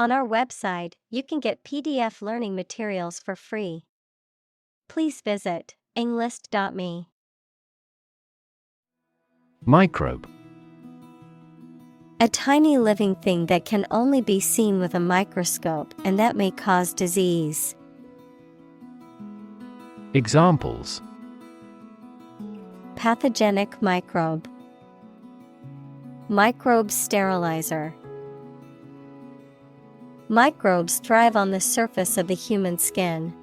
On our website, you can get PDF learning materials for free. Please visit englist.me. Microbe. A tiny living thing that can only be seen with a microscope and that may cause disease. Examples: Pathogenic microbe. Microbe sterilizer. Microbes thrive on the surface of the human skin.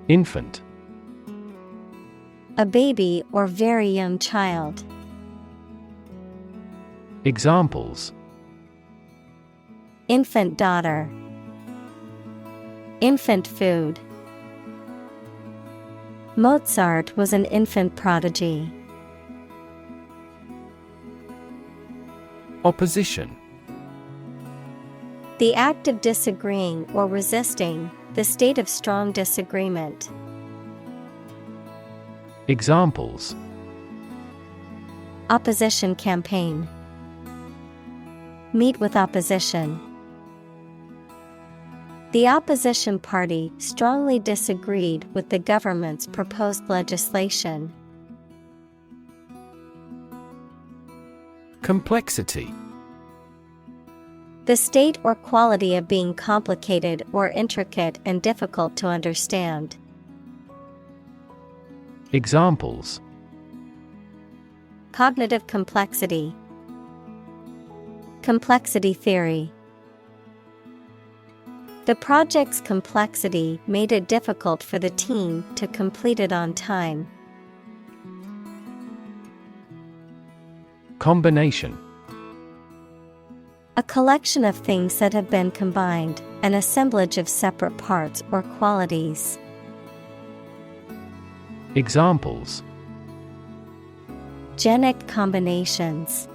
Infant. A baby or very young child. Examples: Infant daughter. Infant food. Mozart was an infant prodigy. Opposition. The act of disagreeing or resisting, the state of strong disagreement. Examples: Opposition campaign. Meet with opposition. The opposition party strongly disagreed with the government's proposed legislation. Complexity. The state or quality of being complicated or intricate and difficult to understand. Examples: Cognitive complexity. Complexity theory. The project's complexity made it difficult for the team to complete it on time. Combination. A collection of things that have been combined, an assemblage of separate parts or qualities. Examples: Genic combinations.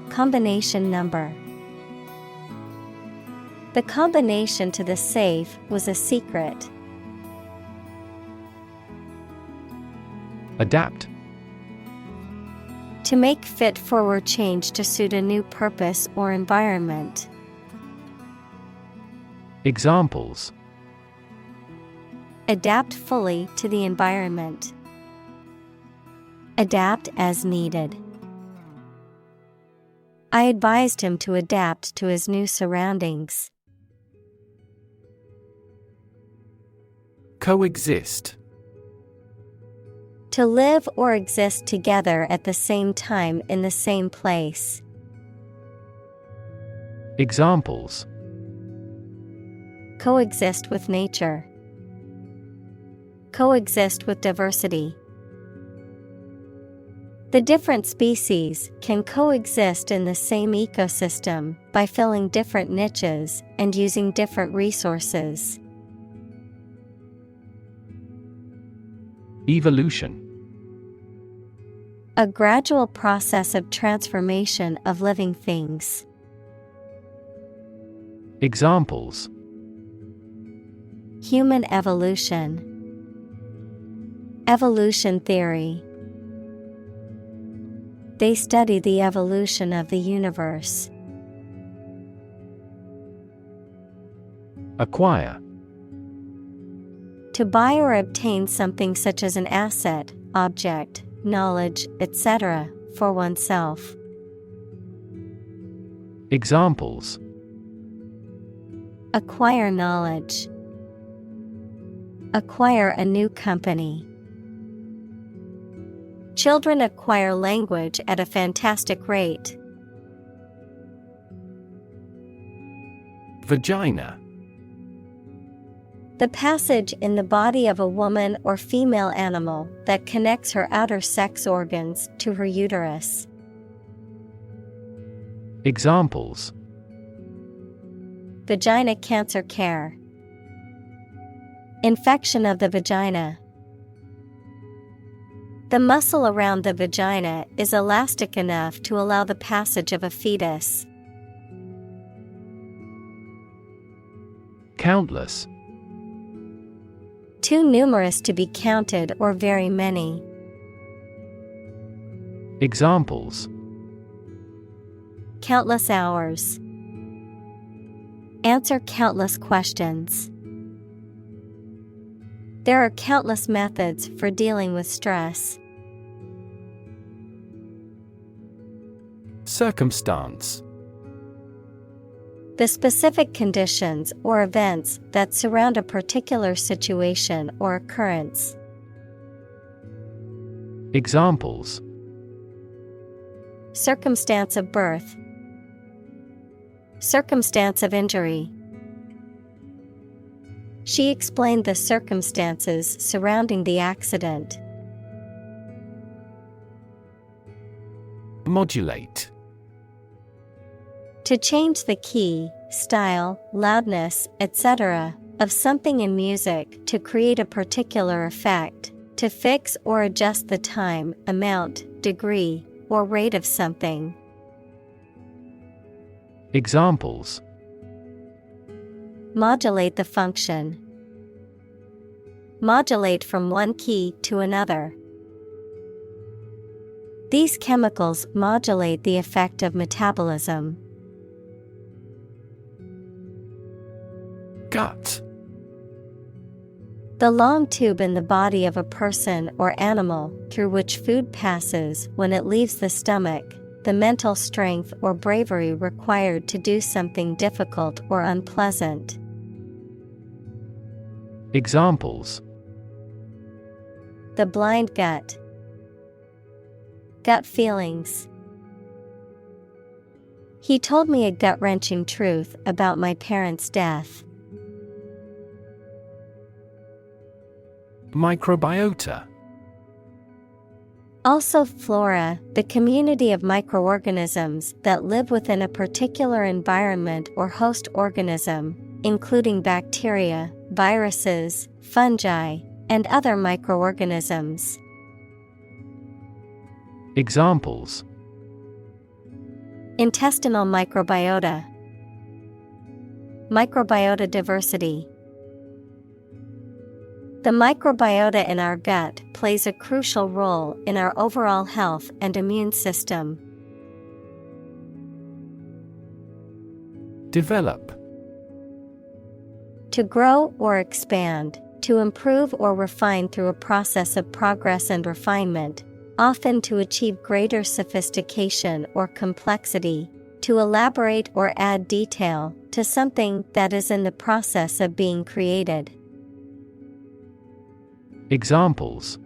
Combination number. The combination to the safe was a secret. Adapt. To make fit forward change to suit a new purpose or environment. Examples: Adapt fully to the environment. Adapt as needed. I advised him to adapt to his new surroundings. Coexist. To live or exist together at the same time in the same place. Examples: Coexist with nature. Coexist with diversity. The different species can coexist in the same ecosystem by filling different niches and using different resources. Evolution. A gradual process of transformation of living things. Examples: Human evolution. Evolution theory. They study the evolution of the universe. Acquire. To buy or obtain something such as an asset, object, knowledge, etc., for oneself. Examples: Acquire knowledge. Acquire a new company. Children acquire language at a fantastic rate. Vagina. The passage in the body of a woman or female animal that connects her outer sex organs to her uterus. Examples: Vagina cancer care. Infection of the vagina. The muscle around the vagina is elastic enough to allow the passage of a fetus. Countless. Too numerous to be counted or very many. Examples: Countless hours. Answer countless questions. There are countless methods for dealing with stress. Circumstance. The specific conditions or events that surround a particular situation or occurrence. Examples. Circumstance of birth. Circumstance of injury. She explained the circumstances surrounding the accident. Modulate. To change the key, style, loudness, etc. of something in music to create a particular effect. To fix or adjust the time, amount, degree, or rate of something. Examples. Modulate the function. Modulate from one key to another. These chemicals modulate the effect of metabolism. Gut. The long tube in the body of a person or animal through which food passes when it leaves the stomach, the mental strength or bravery required to do something difficult or unpleasant. Examples. The blind gut. Gut feelings. He told me a gut-wrenching truth about my parents' death. Microbiota. Also flora, the community of microorganisms that live within a particular environment or host organism, including bacteria, viruses, fungi, and other microorganisms. Examples. Intestinal microbiota. Microbiota diversity. The microbiota in our gut plays a crucial role in our overall health and immune system. Develop. To grow or expand, to improve or refine through a process of progress and refinement, often to achieve greater sophistication or complexity, to elaborate or add detail to something that is in the process of being created. Examples.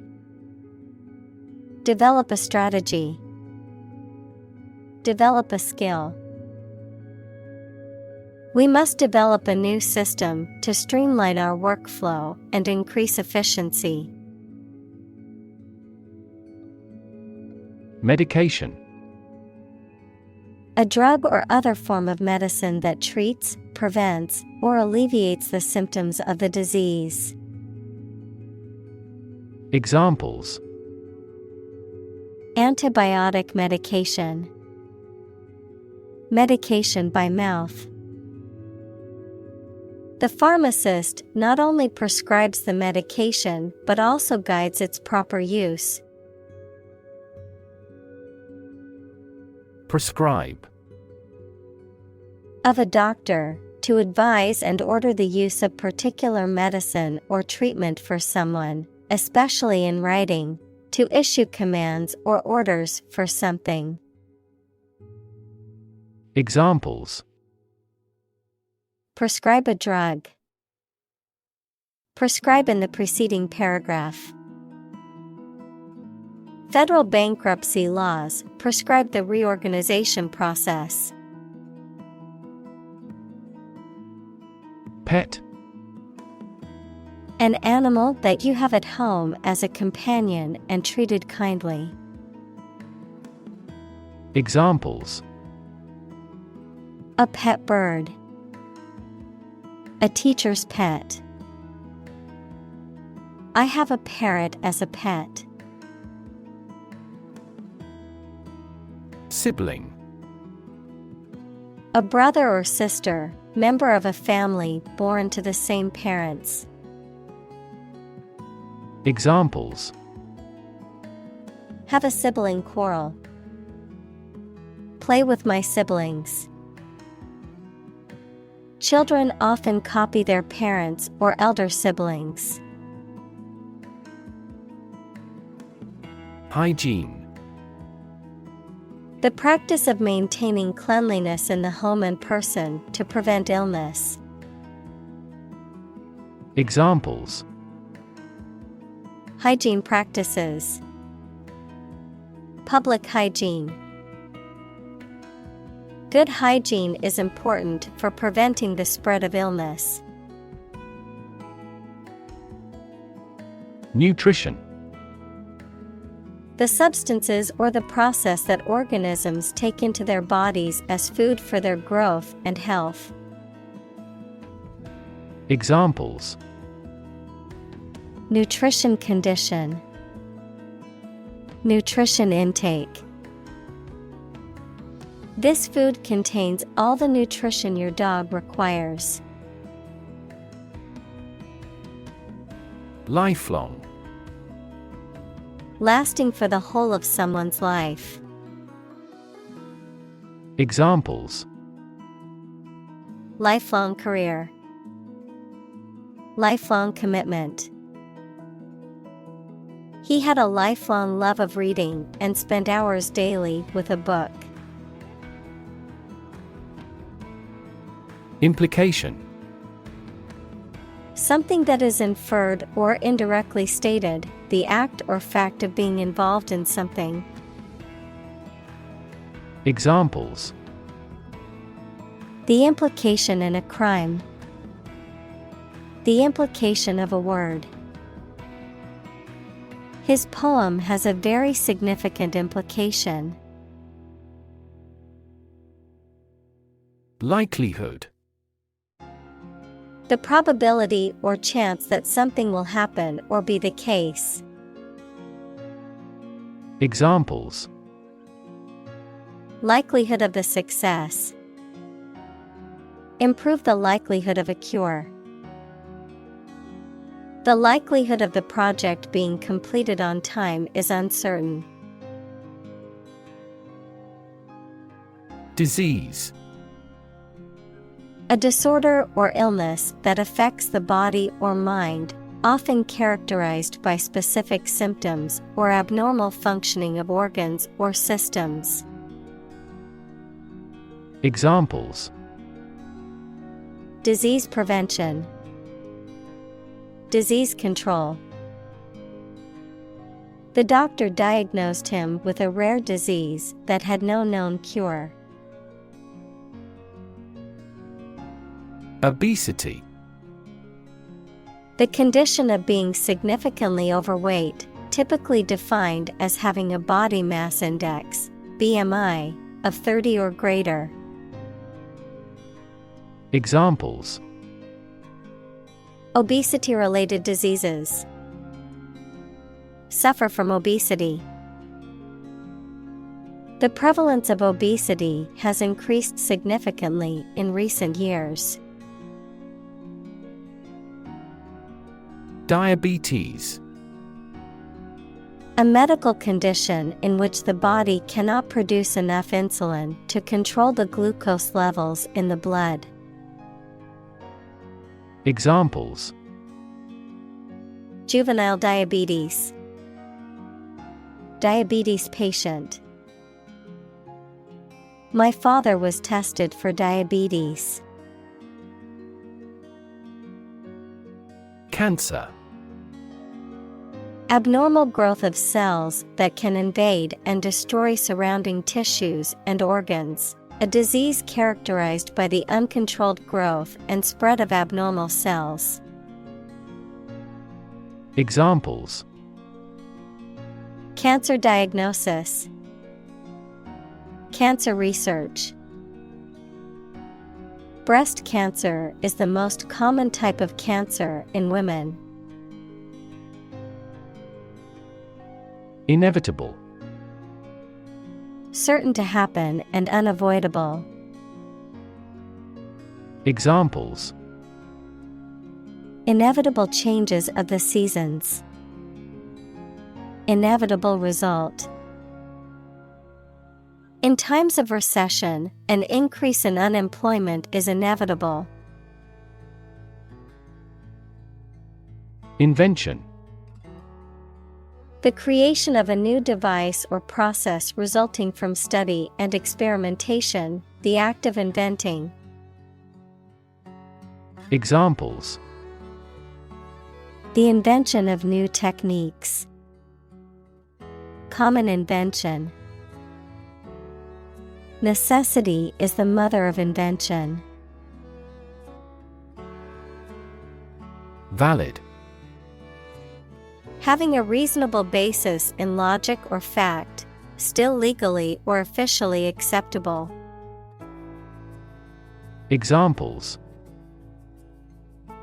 Develop a strategy. Develop a skill. We must develop a new system to streamline our workflow and increase efficiency. Medication. A drug or other form of medicine that treats, prevents, or alleviates the symptoms of the disease. Examples. Antibiotic medication. Medication by mouth. The pharmacist not only prescribes the medication but also guides its proper use. Prescribe. Of a doctor, to advise and order the use of particular medicine or treatment for someone, especially in writing, to issue commands or orders for something. Examples. Prescribe a drug. Prescribe in the preceding paragraph. Federal bankruptcy laws prescribe the reorganization process. Pet. An animal that you have at home as a companion and treated kindly. Examples. A pet bird. A teacher's pet. I have a parrot as a pet. Sibling. A brother or sister, member of a family born to the same parents. Examples. Have a sibling quarrel. Play with my siblings. Children often copy their parents or elder siblings. Hygiene. The practice of maintaining cleanliness in the home and person to prevent illness. Examples: Hygiene practices. Public hygiene. Good hygiene is important for preventing the spread of illness. Nutrition. The substances or the process that organisms take into their bodies as food for their growth and health. Examples: Nutrition condition. Nutrition intake. This food contains all the nutrition your dog requires. Lifelong. Lasting for the whole of someone's life. Examples: Lifelong career. Lifelong commitment. He had a lifelong love of reading and spent hours daily with a book. Implication. Something that is inferred or indirectly stated, the act or fact of being involved in something. Examples: The implication in a crime. The implication of a word. His poem has a very significant implication. Likelihood. The probability or chance that something will happen or be the case. Examples: Likelihood of the success. Improve the likelihood of a cure. The likelihood of the project being completed on time is uncertain. Disease. A disorder or illness that affects the body or mind, often characterized by specific symptoms or abnormal functioning of organs or systems. Examples: Disease prevention. Disease control. The doctor diagnosed him with a rare disease that had no known cure. Obesity. The condition of being significantly overweight, typically defined as having a body mass index, BMI, of 30 or greater. Examples: Obesity-related diseases. Suffer from obesity. The prevalence of obesity has increased significantly in recent years. Diabetes. A medical condition in which the body cannot produce enough insulin to control the glucose levels in the blood. Examples: Juvenile diabetes. Diabetes patient. My father was tested for diabetes. Cancer. Abnormal growth of cells that can invade and destroy surrounding tissues and organs. A disease characterized by the uncontrolled growth and spread of abnormal cells. Examples: Cancer diagnosis. Cancer research. Breast cancer is the most common type of cancer in women. Inevitable. Certain to happen and unavoidable. Examples: Inevitable changes of the seasons. Inevitable result. In times of recession, an increase in unemployment is inevitable. Invention. The creation of a new device or process resulting from study and experimentation, the act of inventing. Examples: The invention of new techniques. Common invention. Necessity is the mother of invention. Valid. Having a reasonable basis in logic or fact, still legally or officially acceptable. Examples: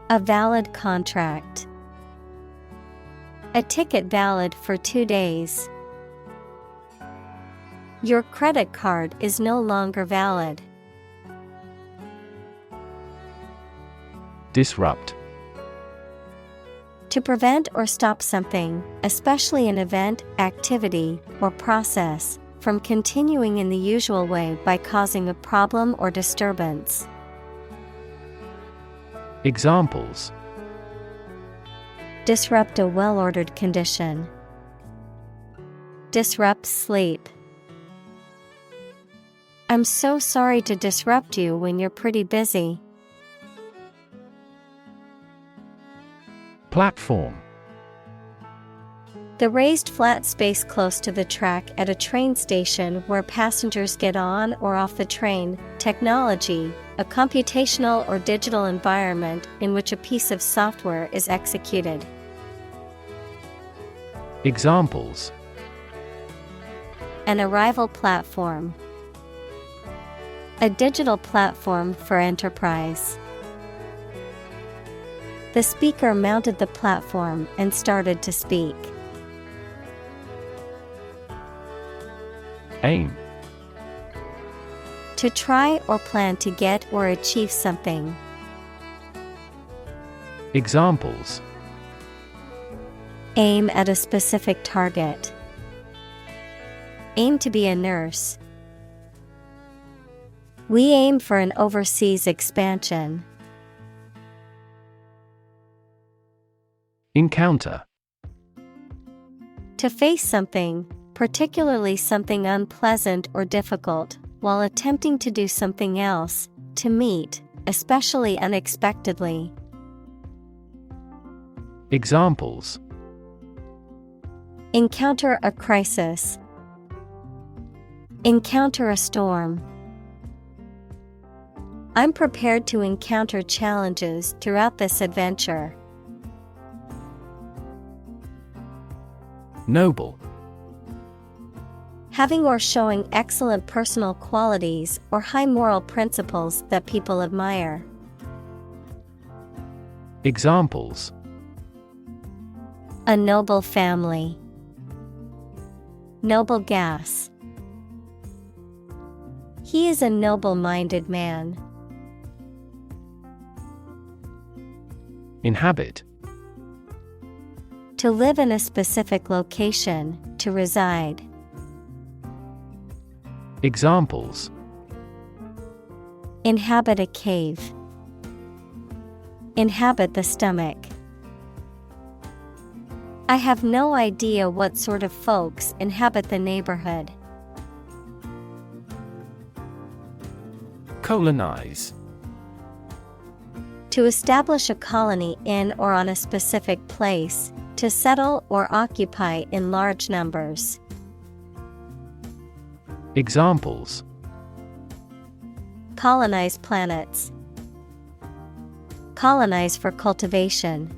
A valid contract. A ticket valid for 2 days. Your credit card is no longer valid. Disrupt. To prevent or stop something, especially an event, activity, or process, from continuing in the usual way by causing a problem or disturbance. Examples: Disrupt a well-ordered condition. Disrupt sleep. I'm so sorry to disrupt you when you're pretty busy. Platform. The raised flat space close to the track at a train station where passengers get on or off the train. Technology, a computational or digital environment in which a piece of software is executed. Examples: An arrival platform. A digital platform for enterprise. The speaker mounted the platform and started to speak. Aim. To try or plan to get or achieve something. Examples: Aim at a specific target. Aim to be a nurse. We aim for an overseas expansion. Encounter. To face something, particularly something unpleasant or difficult, while attempting to do something else, to meet, especially unexpectedly. Examples: Encounter a crisis. Encounter a storm. I'm prepared to encounter challenges throughout this adventure. Noble. Having or showing excellent personal qualities or high moral principles that people admire. Examples: A noble family. Noble gas. He is a noble-minded man. Inhabit. To live in a specific location, to reside. Examples: Inhabit a cave. Inhabit the stomach. I have no idea what sort of folks inhabit the neighborhood. Colonize. To establish a colony in or on a specific place, to settle or occupy in large numbers. Examples: Colonize planets. Colonize for cultivation.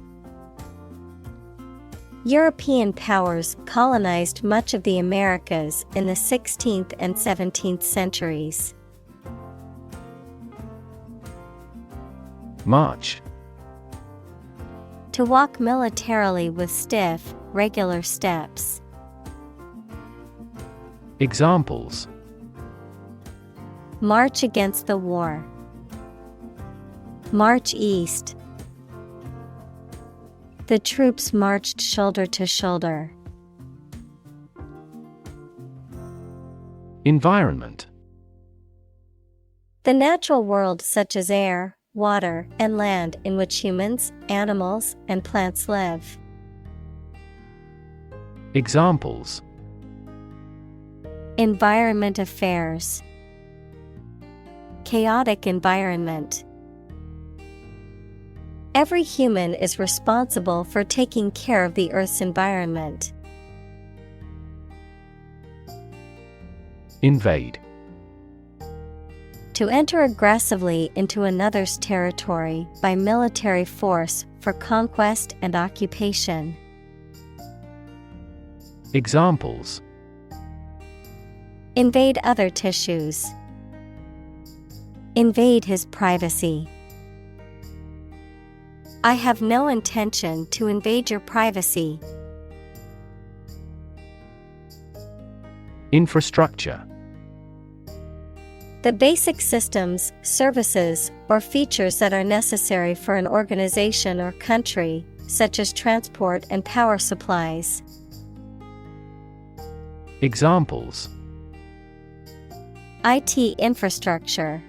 European powers colonized much of the Americas in the 16th and 17th centuries. March. To walk militarily with stiff, regular steps. Examples: March against the war. March east. The troops marched shoulder to shoulder. Environment. The natural world such as air, water, and land in which humans, animals, and plants live. Examples: Environment affairs. Chaotic environment. Every human is responsible for taking care of the Earth's environment. Invade. To enter aggressively into another's territory by military force for conquest and occupation. Examples: Invade other tissues. Invade his privacy. I have no intention to invade your privacy. Infrastructure. The basic systems, services, or features that are necessary for an organization or country, such as transport and power supplies. Examples: IT infrastructure.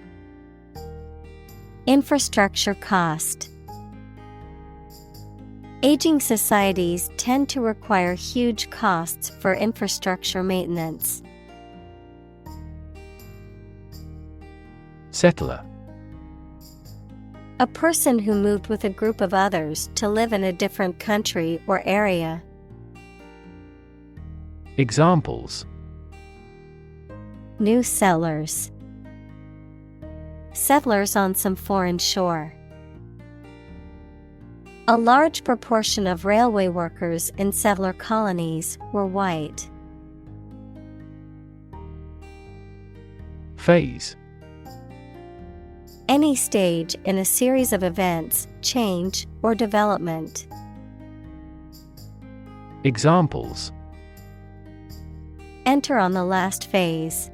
Infrastructure cost. Aging societies tend to require huge costs for infrastructure maintenance. Settler. A person who moved with a group of others to live in a different country or area. Examples: New settlers. Settlers on some foreign shore. A large proportion of railway workers in settler colonies were white. Phase. Any stage in a series of events, change, or development. Examples: Enter on the last phase.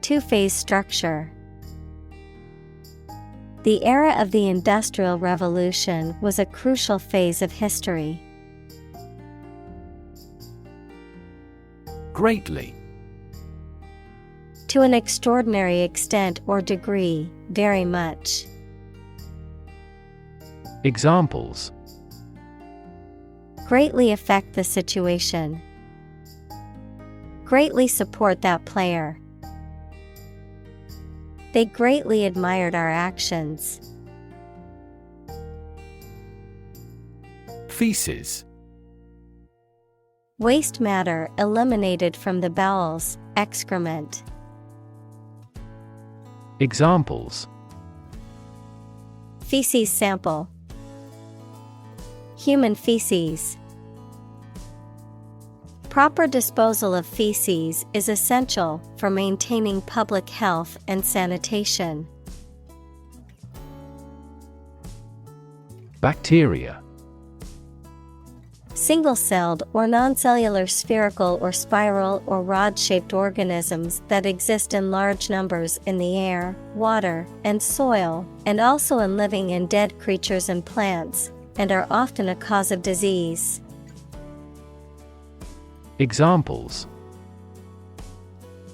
Two-phase structure. The era of the Industrial Revolution was a crucial phase of history. Greatly. To an extraordinary extent or degree, very much. Examples: Greatly affect the situation. Greatly support that player. They greatly admired our actions. Feces. Waste matter eliminated from the bowels, excrement. Examples: Feces sample. Human feces. Proper disposal of feces is essential for maintaining public health and sanitation. Bacteria. Single-celled or non-cellular spherical or spiral or rod-shaped organisms that exist in large numbers in the air, water, and soil, and also in living and dead creatures and plants, and are often a cause of disease. Examples: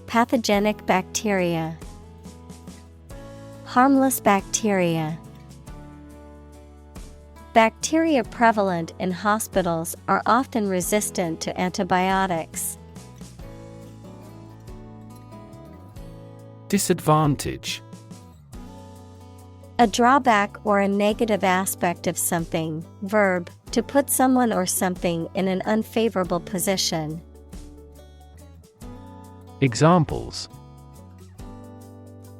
Pathogenic bacteria. Harmless bacteria. Bacteria prevalent in hospitals are often resistant to antibiotics. Disadvantage. A drawback or a negative aspect of something. Verb, to put someone or something in an unfavorable position. Examples: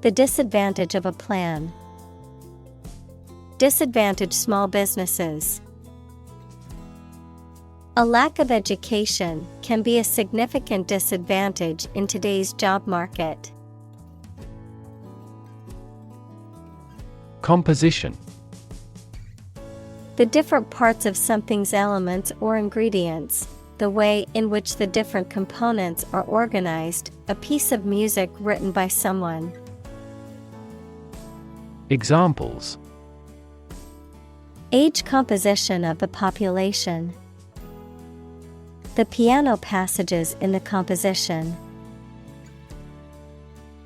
The disadvantage of a plan. Disadvantage small businesses. A lack of education can be a significant disadvantage in today's job market. Composition. The different parts of something's elements or ingredients, the way in which the different components are organized, a piece of music written by someone. Examples: Age composition of the population. The piano passages in the composition.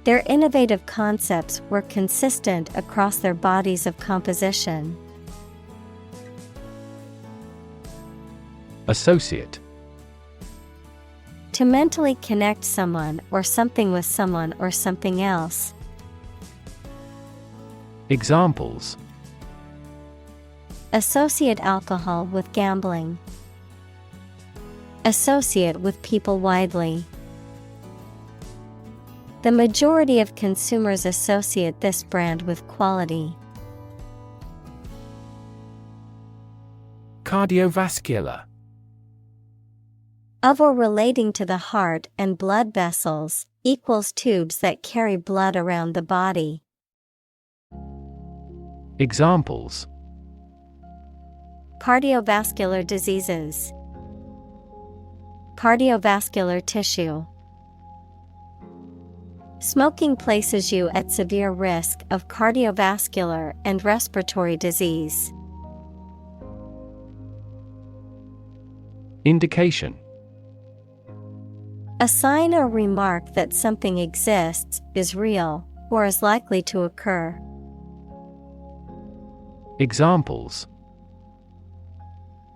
Their innovative concepts were consistent across their bodies of composition. Associate. To mentally connect someone or something with someone or something else. Examples: associate alcohol with gambling. Associate with people widely. The majority of consumers associate this brand with quality. Cardiovascular. Of or relating to the heart and blood vessels, equals tubes that carry blood around the body. Examples: cardiovascular diseases. Cardiovascular tissue. Smoking places you at severe risk of cardiovascular and respiratory disease. Indication. A sign or remark that something exists, is real, or is likely to occur. Examples: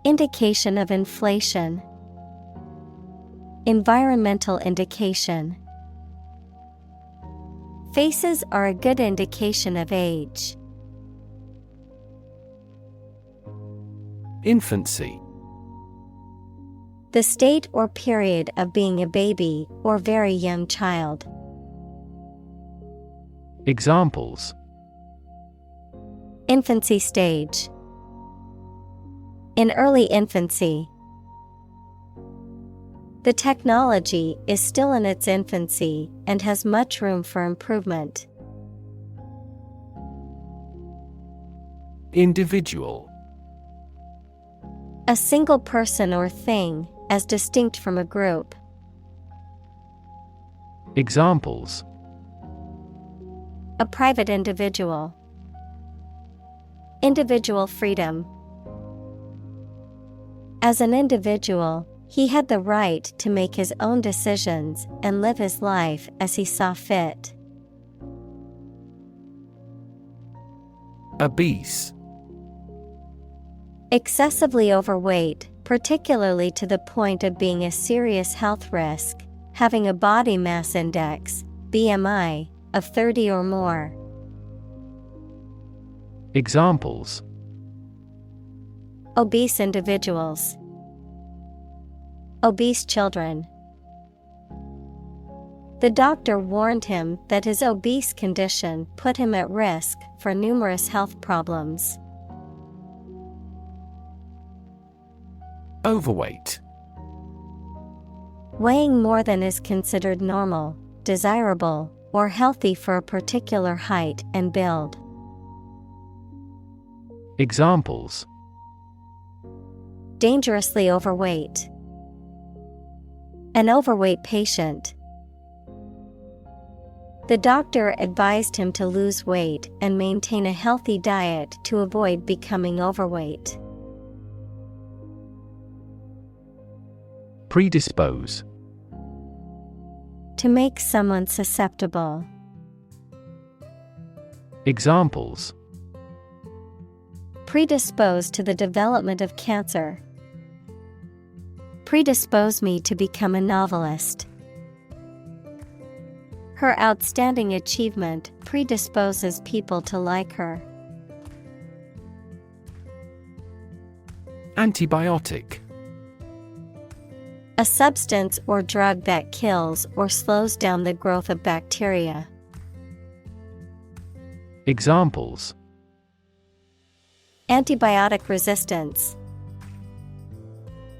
indication of inflation. Environmental indication. Faces are a good indication of age. Infancy. The state or period of being a baby or very young child. Examples: infancy stage. In early infancy. The technology is still in its infancy and has much room for improvement. Individual. A single person or thing, as distinct from a group. Examples: a private individual. Individual freedom. As an individual, he had the right to make his own decisions and live his life as he saw fit. Obese. Excessively overweight, particularly to the point of being a serious health risk, having a body mass index, BMI, of 30 or more. Examples: obese individuals. Obese children. The doctor warned him that his obese condition put him at risk for numerous health problems. Overweight. Weighing more than is considered normal, desirable, or healthy for a particular height and build. Examples: dangerously overweight. An overweight patient. The doctor advised him to lose weight and maintain a healthy diet to avoid becoming overweight. Predispose. To make someone susceptible. Examples: predisposed to the development of cancer. Predispose me to become a novelist. Her outstanding achievement predisposes people to like her. Antibiotic. A substance or drug that kills or slows down the growth of bacteria. Examples: antibiotic resistance.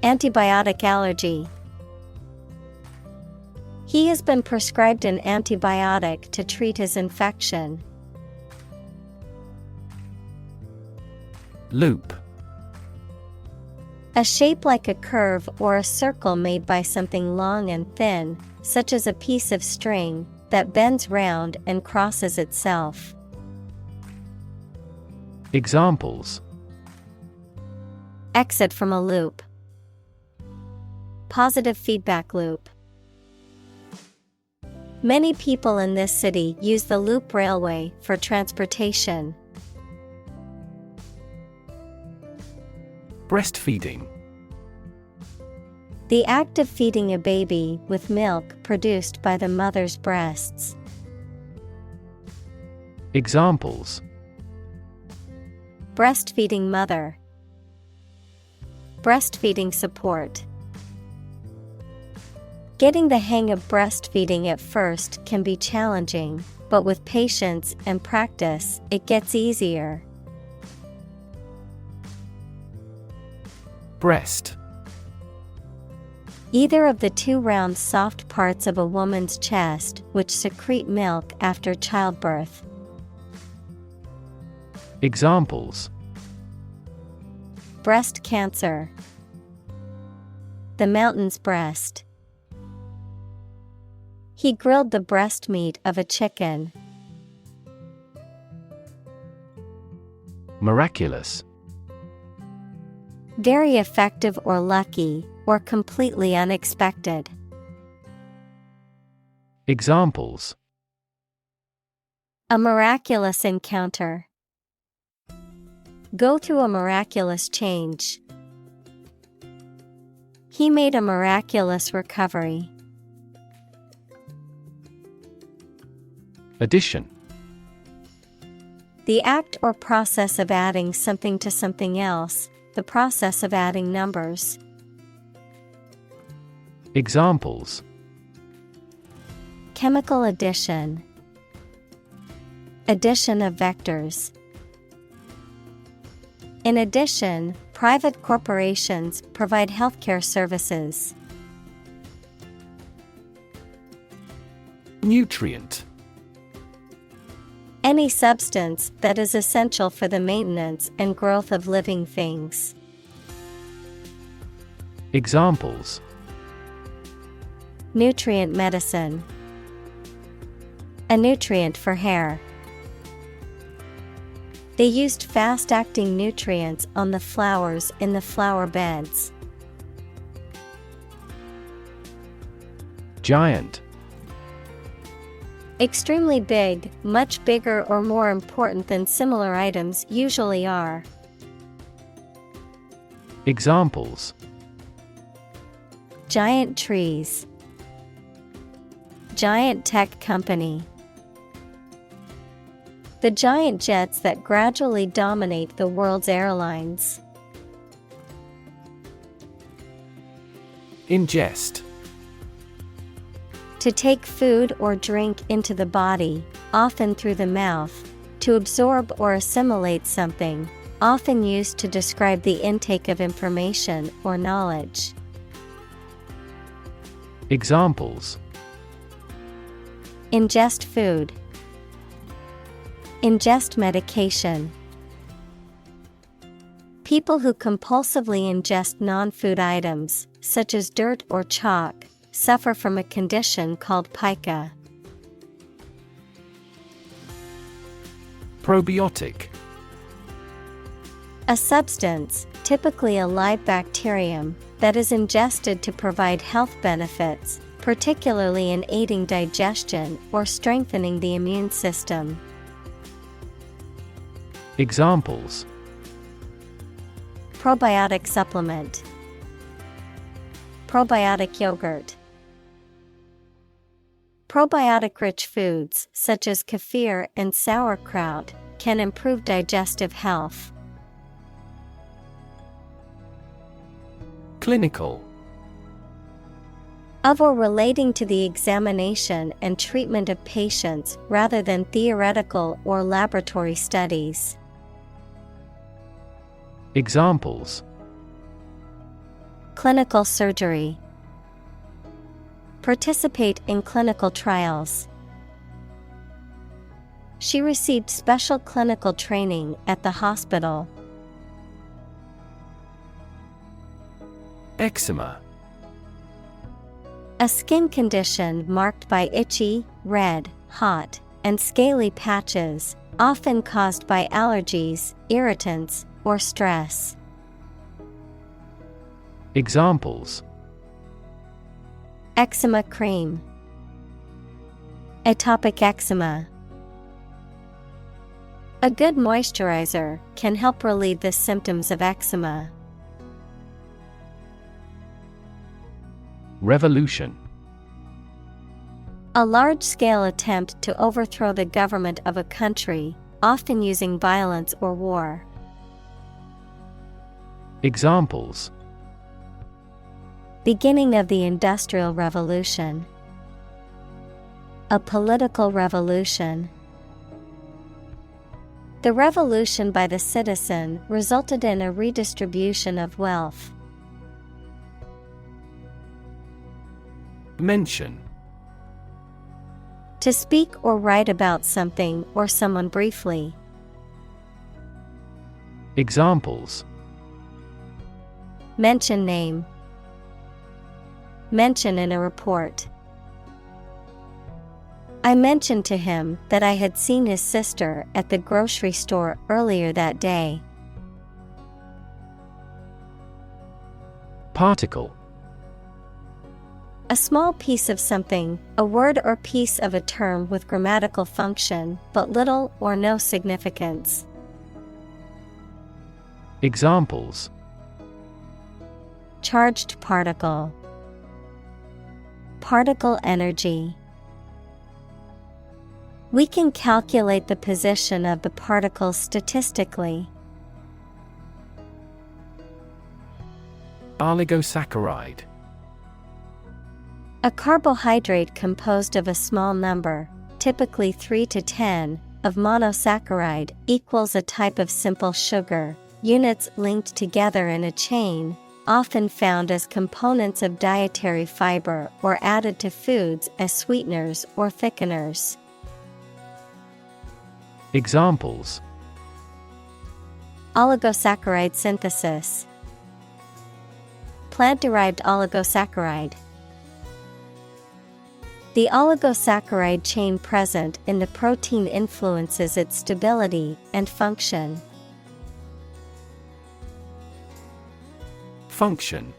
Antibiotic allergy. He has been prescribed an antibiotic to treat his infection. Loop. A shape like a curve or a circle made by something long and thin, such as a piece of string, that bends round and crosses itself. Examples: exit from a loop. Positive feedback loop. Many people in this city use the loop railway for transportation. Breastfeeding. The act of feeding a baby with milk produced by the mother's breasts. Examples: breastfeeding mother, breastfeeding support. Getting the hang of breastfeeding at first can be challenging, but with patience and practice, it gets easier. Breast. Either of the two round soft parts of a woman's chest which secrete milk after childbirth. Examples: breast cancer, the mountain's breast. He grilled the breast meat of a chicken. Miraculous. Very effective or lucky, or completely unexpected. Examples: a miraculous encounter. Go through a miraculous change. He made a miraculous recovery. Addition. The act or process of adding something to something else, the process of adding numbers. Examples: chemical addition, addition of vectors. In addition, private corporations provide healthcare services. Nutrient. Any substance that is essential for the maintenance and growth of living things. Examples: nutrient medicine, a nutrient for hair. They used fast-acting nutrients on the flowers in the flower beds. Giant. Extremely big, much bigger or more important than similar items usually are. Examples: giant trees, giant tech company. The giant jets that gradually dominate the world's airlines. Ingest. To take food or drink into the body, often through the mouth, to absorb or assimilate something, often used to describe the intake of information or knowledge. Examples: ingest food, ingest medication. People who compulsively ingest non-food items, such as dirt or chalk, suffer from a condition called pica. Probiotic. A substance, typically a live bacterium, that is ingested to provide health benefits, particularly in aiding digestion or strengthening the immune system. Examples: probiotic supplement, probiotic yogurt. Probiotic-rich foods, such as kefir and sauerkraut, can improve digestive health. Clinical. Of or relating to the examination and treatment of patients rather than theoretical or laboratory studies. Examples: clinical surgery, participate in clinical trials. She received special clinical training at the hospital. Eczema. A skin condition marked by itchy, red, hot, and scaly patches, often caused by allergies, irritants, or stress. Examples: eczema cream, Atopic eczema. A good moisturizer can help relieve the symptoms of eczema. Revolution. A large-scale attempt to overthrow the government of a country, often using violence or war. Examples: Beginning of the Industrial Revolution. A political revolution. The revolution by the citizen resulted in a redistribution of wealth. Mention. To speak or write about something or someone briefly. Examples: Mention name. Mention in a report. I mentioned to him that I had seen his sister at the grocery store earlier that day. Particle. A small piece of something, a word or piece of a term with grammatical function, but little or no significance. Examples: Charged particle. Particle energy. We can calculate the position of the particles statistically. Oligosaccharide. A carbohydrate composed of a small number, typically 3 to 10, of monosaccharide equals a type of simple sugar, units linked together in a chain, often found as components of dietary fiber or added to foods as sweeteners or thickeners. Examples: Oligosaccharide synthesis. Plant-derived oligosaccharide. The oligosaccharide chain present in the protein influences its stability and function. Function.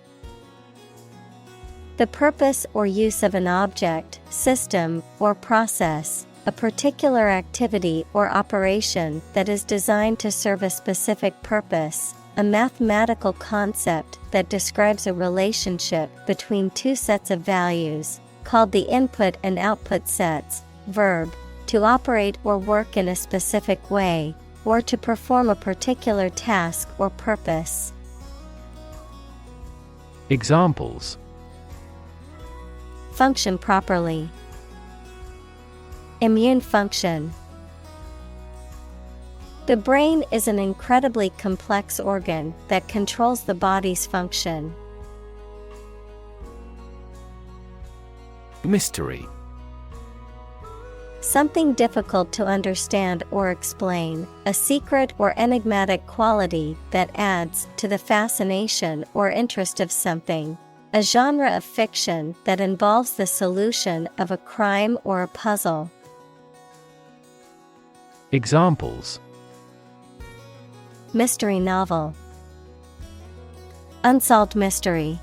The purpose or use of an object, system, or process, a particular activity or operation that is designed to serve a specific purpose, a mathematical concept that describes a relationship between two sets of values, called the input and output sets. Verb, to operate or work in a specific way, or to perform a particular task or purpose. Examples: Function properly. Immune function. The brain is an incredibly complex organ that controls the body's function. Mystery. Something difficult to understand or explain, a secret or enigmatic quality that adds to the fascination or interest of something. A genre of fiction that involves the solution of a crime or a puzzle. Examples: Mystery novel. Unsolved mystery.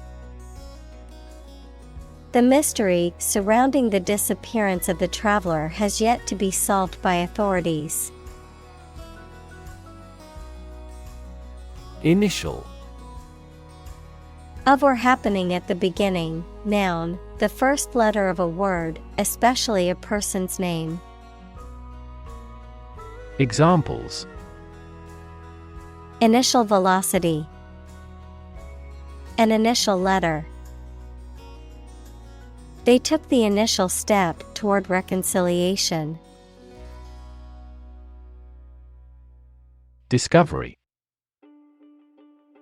The mystery surrounding the disappearance of the traveler has yet to be solved by authorities. Initial. Of or happening at the beginning, noun, the first letter of a word, especially a person's name. Examples: Initial velocity. An initial letter. They took the initial step toward reconciliation. Discovery.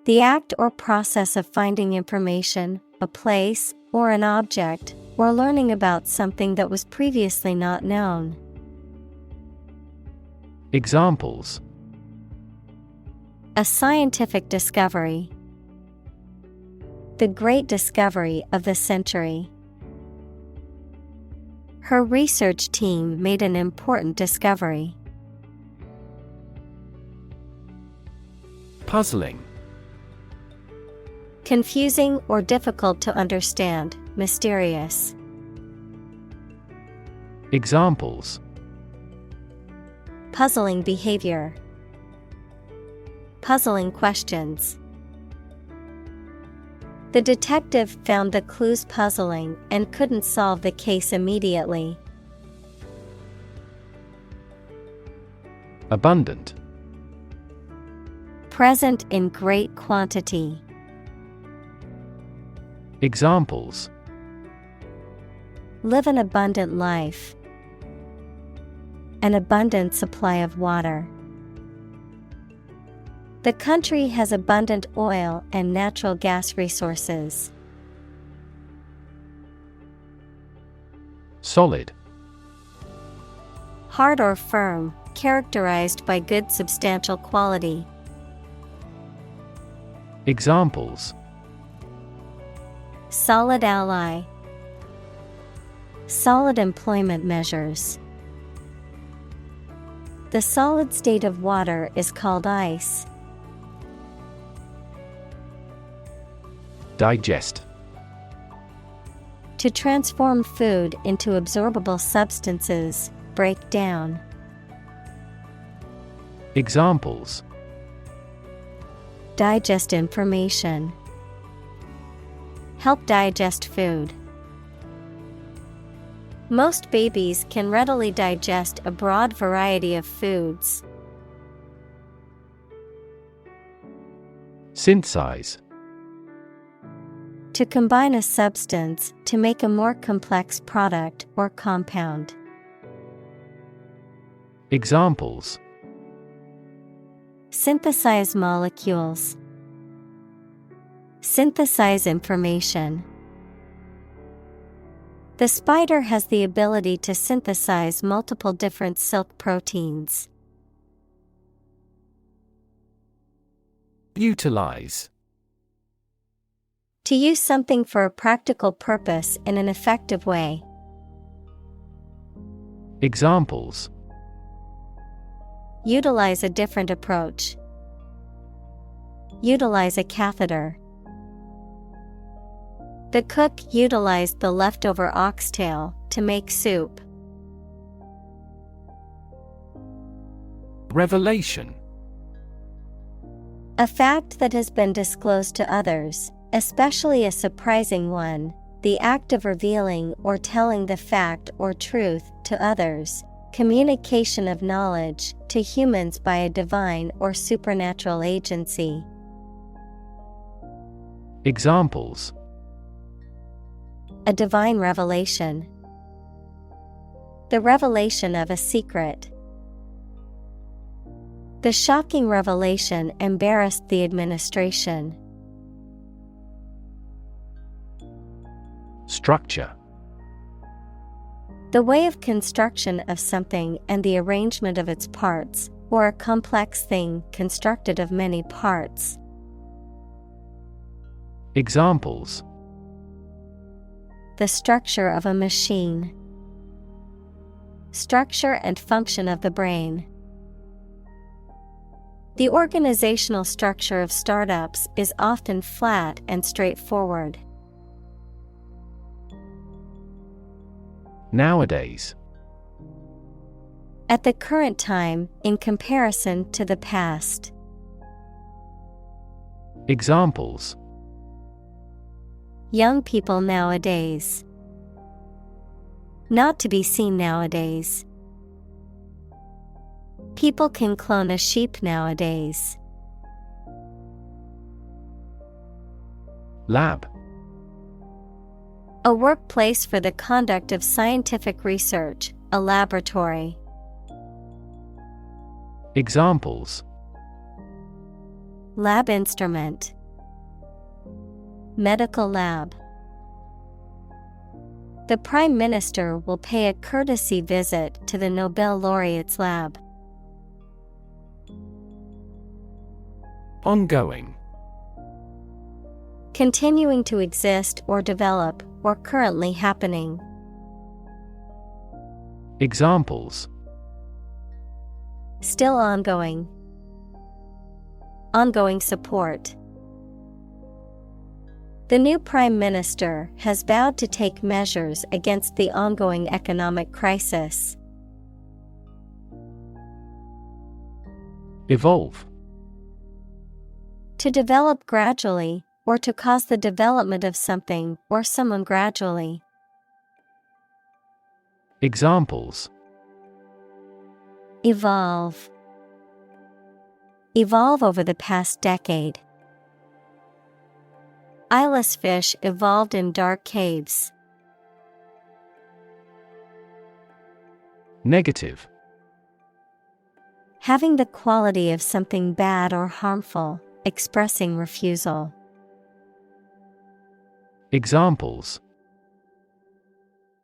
The act or process of finding information, a place, or an object, or learning about something that was previously not known. Examples: A scientific discovery. The great discovery of the century. Her research team made an important discovery. Puzzling. Confusing or difficult to understand, mysterious. Examples: puzzling behavior, puzzling questions. The detective found the clues puzzling and couldn't solve the case immediately. Abundant. Present in great quantity. Examples: live an abundant life, an abundant supply of water. The country has abundant oil and natural gas resources. Solid. Hard or firm, characterized by good substantial quality. Examples: solid ally, solid employment measures. The solid state of water is called ice. Digest. To transform food into absorbable substances, break down. Examples: digest information, help digest food. Most babies can readily digest a broad variety of foods. Synthesize. To combine a substance to make a more complex product or compound. Examples: synthesize molecules, synthesize information. The spider has the ability to synthesize multiple different silk proteins. Utilize. To use something for a practical purpose in an effective way. Examples: utilize a different approach. Utilize a catheter. The cook utilized the leftover oxtail to make soup. Revelation. A fact that has been disclosed to others, especially a surprising one, the act of revealing or telling the fact or truth to others, communication of knowledge to humans by a divine or supernatural agency. Examples: a divine revelation. The revelation of a secret. The shocking revelation embarrassed the administration. Structure. The way of construction of something and the arrangement of its parts, or a complex thing constructed of many parts. Examples: the structure of a machine. Structure and function of the brain. The organizational structure of startups is often flat and straightforward. Nowadays. At the current time, in comparison to the past. Examples: young people nowadays. Not to be seen nowadays. People can clone a sheep nowadays. Lab. A workplace for the conduct of scientific research, a laboratory. Examples: lab instrument. Medical lab. The Prime Minister will pay a courtesy visit to the Nobel laureate's lab. Ongoing. Continuing to exist or develop, or currently happening. Examples: still ongoing. Ongoing support. The new Prime Minister has vowed to take measures against the ongoing economic crisis. Evolve. To develop gradually, or to cause the development of something or someone gradually. Examples: Evolve. Evolve over the past decade. Eyeless fish evolved in dark caves. Negative. Having the quality of something bad or harmful, expressing refusal. Examples: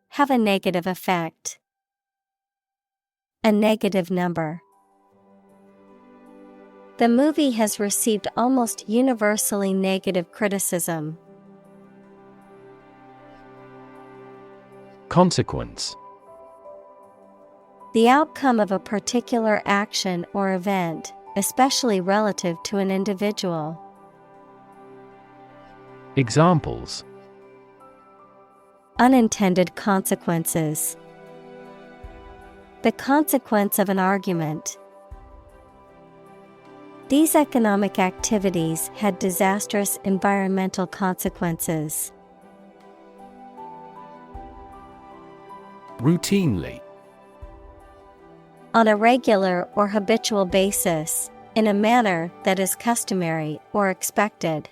Have a negative effect. A negative number. The movie has received almost universally negative criticism. Consequence. The outcome of a particular action or event, especially relative to an individual. Examples: Unintended consequences. The consequence of an argument. These economic activities had disastrous environmental consequences. Routinely. On a regular or habitual basis, in a manner that is customary or expected.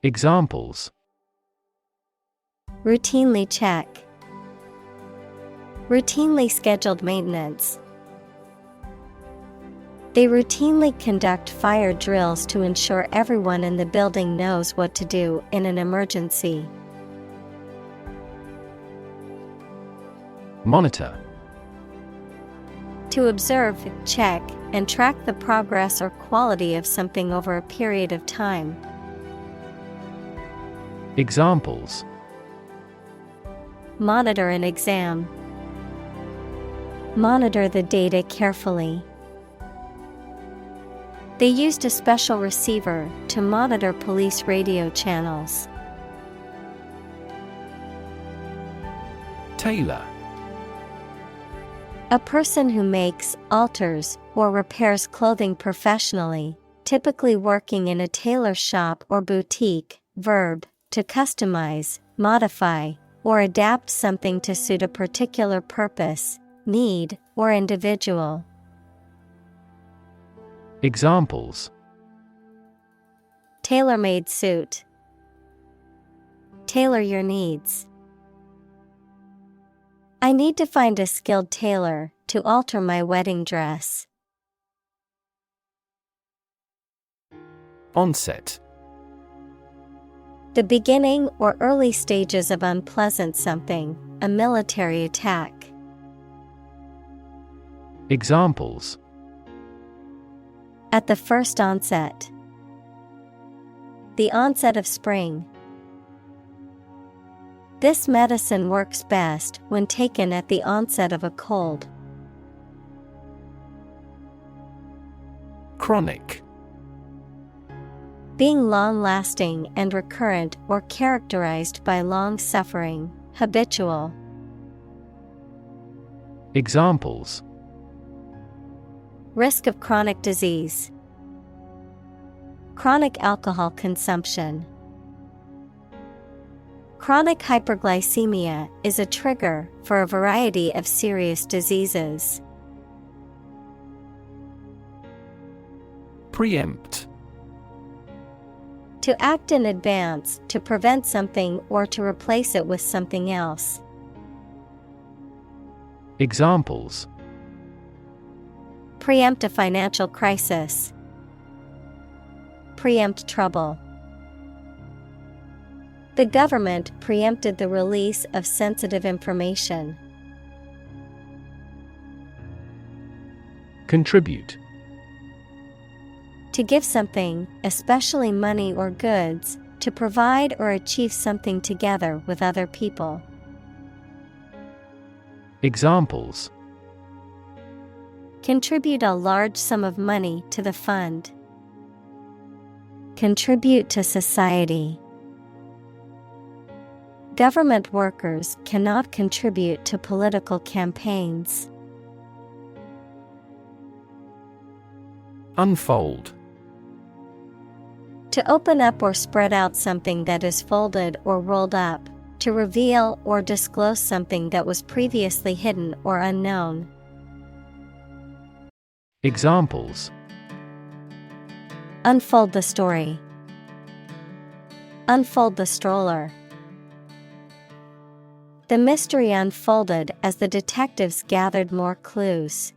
Examples: Routinely check. Routinely scheduled maintenance. They routinely conduct fire drills to ensure everyone in the building knows what to do in an emergency. Monitor. To observe, check, and track the progress or quality of something over a period of time. Examples: Monitor an exam. Monitor the data carefully. They used a special receiver to monitor police radio channels. Tailor. A person who makes, alters, or repairs clothing professionally, typically working in a tailor shop or boutique. Verb, to customize, modify, or adapt something to suit a particular purpose, need, or individual. Examples: Tailor-made suit. Tailor your needs. I need to find a skilled tailor to alter my wedding dress. Onset. The beginning or early stages of unpleasant something, a military attack. Examples: At the first onset. The onset of spring. This medicine works best when taken at the onset of a cold. Chronic. Being long-lasting and recurrent or characterized by long suffering, habitual. Examples: Risk of chronic disease. Chronic alcohol consumption. Chronic hyperglycemia is a trigger for a variety of serious diseases. Preempt. To act in advance, to prevent something or to replace it with something else. Examples: Preempt a financial crisis. Preempt trouble. The government preempted the release of sensitive information. Contribute. To give something, especially money or goods, to provide or achieve something together with other people. Examples: Contribute a large sum of money to the fund. contribute to society. Government workers cannot contribute to political campaigns. Unfold. To open up or spread out something that is folded or rolled up, to reveal or disclose something that was previously hidden or unknown. Examples: Unfold the story. Unfold the stroller. The mystery unfolded as the detectives gathered more clues.